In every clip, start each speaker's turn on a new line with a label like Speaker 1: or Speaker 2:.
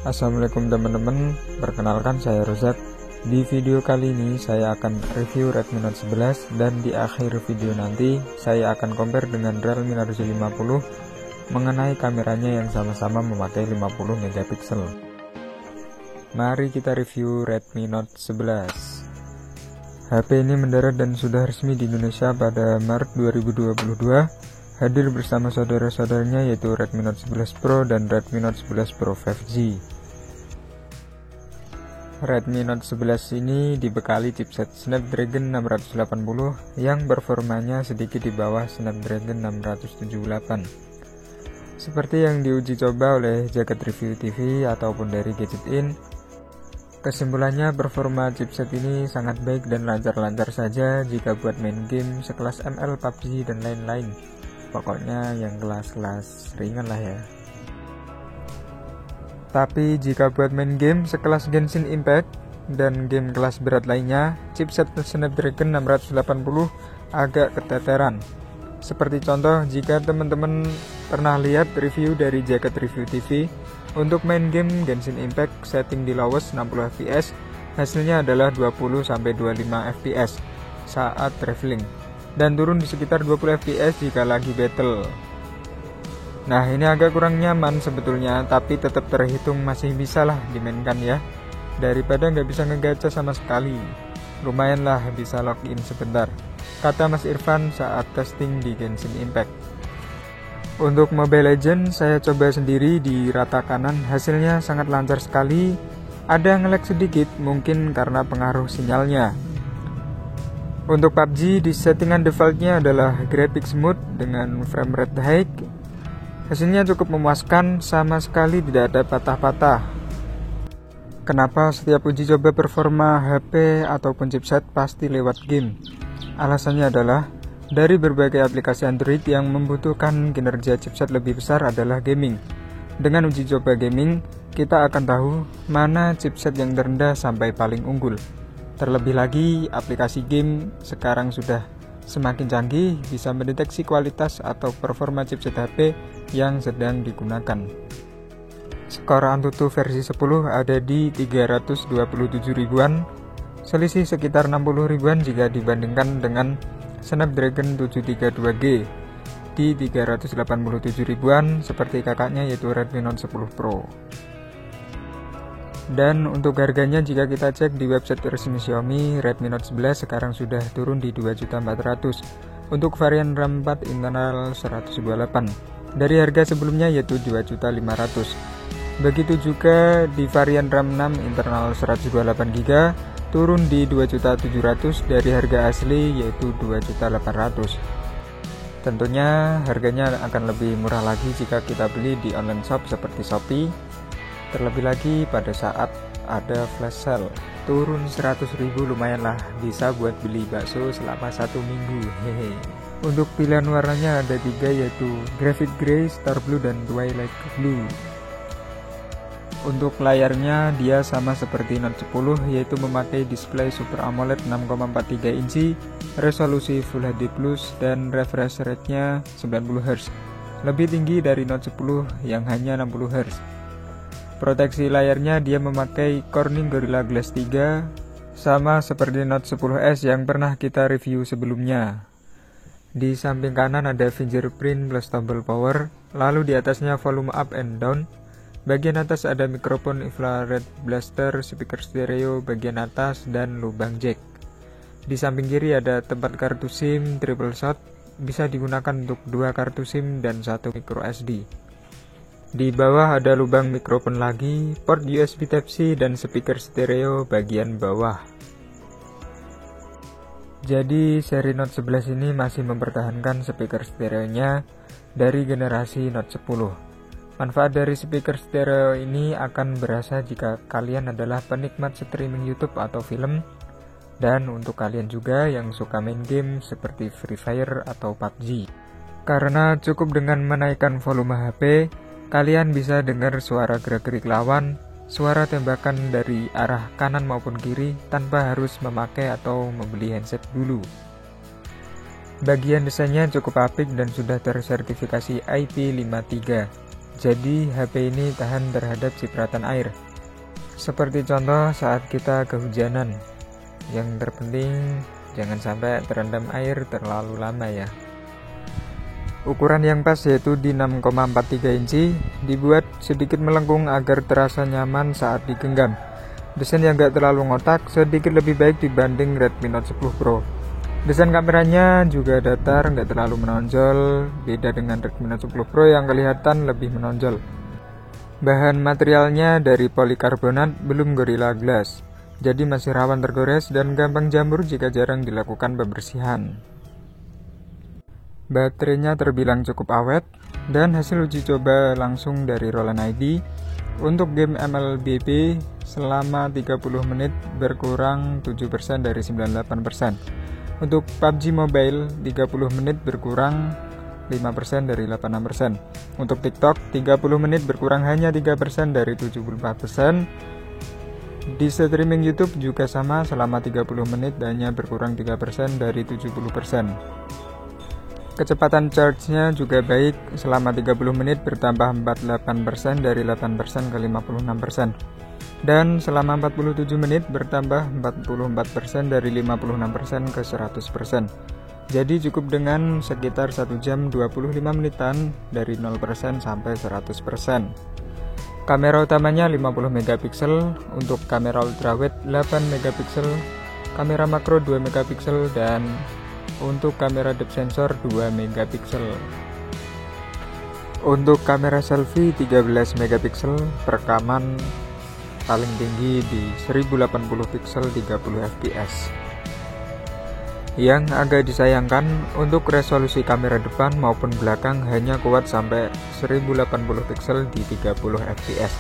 Speaker 1: Assalamualaikum teman-teman, perkenalkan saya Rozak. Di video kali ini saya akan review Redmi Note 11 dan di akhir video nanti saya akan compare dengan Realme Narzo 50 mengenai kameranya yang sama-sama memakai 50 megapiksel. Mari kita review Redmi Note 11. HP ini mendarat dan sudah resmi di Indonesia pada Maret 2022. Hadir bersama saudara-saudaranya yaitu Redmi Note 11 Pro dan Redmi Note 11 Pro 5G. Redmi Note 11 ini dibekali chipset Snapdragon 680 yang performanya sedikit di bawah Snapdragon 678. Seperti yang diuji coba oleh Jagat Review TV ataupun dari Gadget In, kesimpulannya performa chipset ini sangat baik dan lancar-lancar saja jika buat main game sekelas ML, PUBG, dan lain-lain. Pokoknya yang kelas-kelas ringan lah ya. Tapi jika buat main game sekelas Genshin Impact dan game kelas berat lainnya, chipset Snapdragon 680 agak keteteran. Seperti contoh, jika teman-teman pernah lihat review dari Jagat Review TV, untuk main game Genshin Impact setting di lowest 60 fps, hasilnya adalah 20-25 fps saat traveling, dan turun di sekitar 20 fps jika lagi battle. Nah, ini agak kurang nyaman sebetulnya, tapi tetap terhitung masih bisa lah dimainkan ya, daripada nggak bisa ngegacha sama sekali. Lumayan lah bisa login sebentar, kata Mas Irfan saat testing di Genshin Impact. Untuk Mobile Legends saya coba sendiri di rata kanan, hasilnya sangat lancar sekali. Ada nge-lag sedikit, mungkin karena pengaruh sinyalnya. Untuk PUBG di settingan defaultnya adalah graphics mode dengan frame rate high. Hasilnya cukup memuaskan, sama sekali tidak ada patah-patah. Kenapa setiap uji coba performa HP ataupun chipset pasti lewat game? Alasannya adalah dari berbagai aplikasi Android yang membutuhkan kinerja chipset lebih besar adalah gaming. Dengan uji coba gaming, kita akan tahu mana chipset yang terendah sampai paling unggul. Terlebih lagi, aplikasi game sekarang sudah semakin canggih, bisa mendeteksi kualitas atau performa chipset HP yang sedang digunakan. Skor Antutu versi 10 ada di 327 ribuan, selisih sekitar 60 ribuan jika dibandingkan dengan Snapdragon 732G di 387 ribuan seperti kakaknya yaitu Redmi Note 10 Pro. Dan untuk harganya jika kita cek di website resmi Xiaomi, Redmi Note 11 sekarang sudah turun di 2.400.000 untuk varian RAM 4 internal 128 dari harga sebelumnya yaitu 2.500.000. Begitu juga di varian RAM 6 internal 128GB turun di 2.700.000 dari harga asli yaitu 2.800.000. Tentunya harganya akan lebih murah lagi jika kita beli di online shop seperti Shopee. Terlebih lagi pada saat ada flash sale, turun 100.000 lumayan lah, bisa buat beli bakso selama 1 minggu. Hehe. Untuk pilihan warnanya ada 3 yaitu Graphite Grey, Star Blue, dan Twilight Blue. Untuk layarnya dia sama seperti Note 10 yaitu memakai display Super AMOLED 6,43 inci, resolusi Full HD+, dan refresh rate-nya 90Hz. Lebih tinggi dari Note 10 yang hanya 60Hz. Proteksi layarnya dia memakai Corning Gorilla Glass 3, sama seperti Note 10s yang pernah kita review sebelumnya. Di samping kanan ada fingerprint plus tombol power, lalu di atasnya volume up and down. Bagian atas ada mikrofon infrared blaster, speaker stereo bagian atas, dan lubang jack. Di samping kiri ada tempat kartu SIM triple shot, bisa digunakan untuk 2 kartu SIM dan 1 micro SD. Di bawah ada lubang mikrofon lagi, port USB Type-C, dan speaker stereo bagian bawah. Jadi seri Note 11 ini masih mempertahankan speaker stereonya dari generasi Note 10. Manfaat dari speaker stereo ini akan berasa jika kalian adalah penikmat streaming YouTube atau film, dan untuk kalian juga yang suka main game seperti Free Fire atau PUBG. Karena cukup dengan menaikkan volume HP, kalian bisa dengar suara gerak-gerik lawan, suara tembakan dari arah kanan maupun kiri tanpa harus memakai atau membeli handset dulu. Bagian desainnya cukup apik dan sudah tersertifikasi IP53. Jadi HP ini tahan terhadap cipratan air. Seperti contoh saat kita kehujanan. Yang terpenting jangan sampai terendam air terlalu lama ya. Ukuran yang pas yaitu di 6,43 inci, dibuat sedikit melengkung agar terasa nyaman saat digenggam. Desain yang gak terlalu ngotak, sedikit lebih baik dibanding Redmi Note 10 Pro. Desain kameranya juga datar, gak terlalu menonjol, beda dengan Redmi Note 10 Pro yang kelihatan lebih menonjol. Bahan materialnya dari polikarbonat, belum Gorilla Glass, jadi masih rawan tergores dan gampang jamur jika jarang dilakukan pembersihan. Baterainya terbilang cukup awet, dan hasil uji coba langsung dari Roland ID. Untuk game MLBB selama 30 menit berkurang 7% dari 98%. Untuk PUBG Mobile 30 menit berkurang 5% dari 86%. Untuk TikTok 30 menit berkurang hanya 3% dari 74%. Di streaming YouTube juga sama, selama 30 menit hanya berkurang 3% dari 70%. Kecepatan charge-nya juga baik, selama 30 menit bertambah 48% dari 8% ke 56%. Dan selama 47 menit bertambah 44% dari 56% ke 100%. Jadi cukup dengan sekitar 1 jam 25 menitan dari 0% sampai 100%. Kamera utamanya 50 megapiksel, untuk kamera ultrawide 8 megapiksel, kamera makro 2 megapiksel, dan untuk kamera depth sensor 2 megapiksel. Untuk kamera selfie 13 megapiksel, perekaman paling tinggi di 1080 pixel 30 fps. Yang agak disayangkan, untuk resolusi kamera depan maupun belakang hanya kuat sampai 1080 pixel di 30 fps.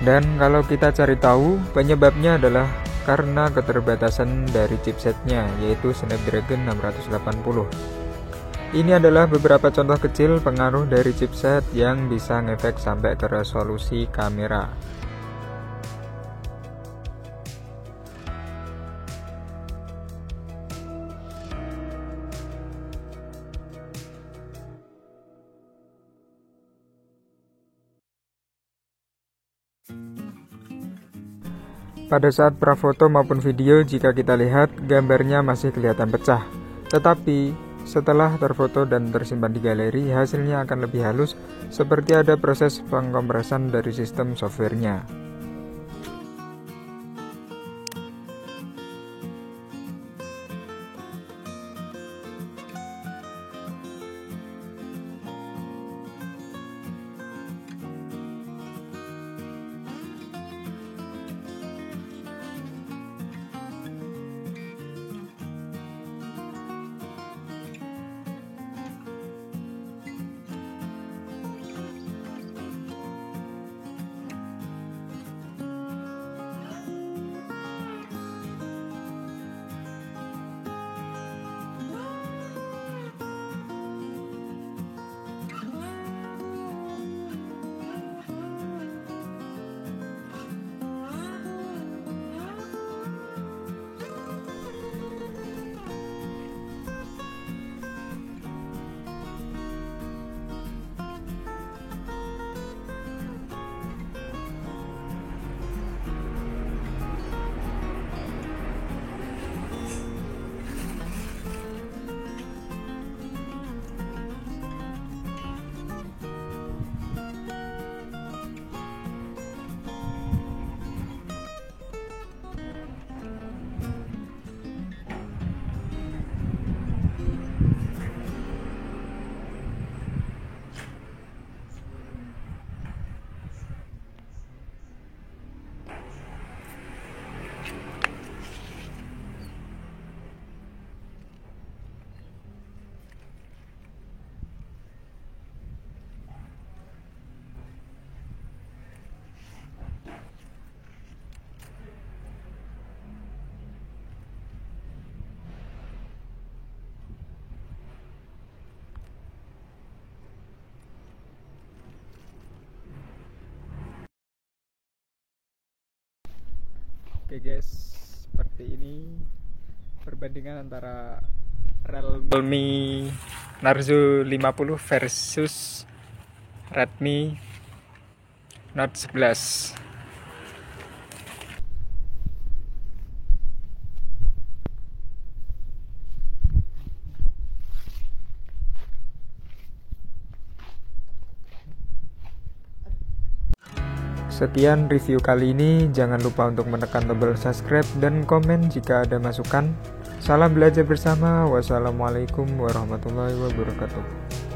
Speaker 1: Dan kalau kita cari tahu, penyebabnya adalah karena keterbatasan dari chipsetnya, yaitu Snapdragon 680. Ini adalah beberapa contoh kecil pengaruh dari chipset yang bisa ngefek sampai ke resolusi kamera. Pada saat prafoto maupun video, jika kita lihat gambarnya masih kelihatan pecah. Tetapi setelah terfoto dan tersimpan di galeri, hasilnya akan lebih halus, seperti ada proses pengkompresan dari sistem softwarenya. Oke guys, seperti ini perbandingan antara Realme Narzo 50 versus Redmi Note 11. Sekian review kali ini, jangan lupa untuk menekan tombol subscribe dan komen jika ada masukan. Salam belajar bersama, wassalamualaikum warahmatullahi wabarakatuh.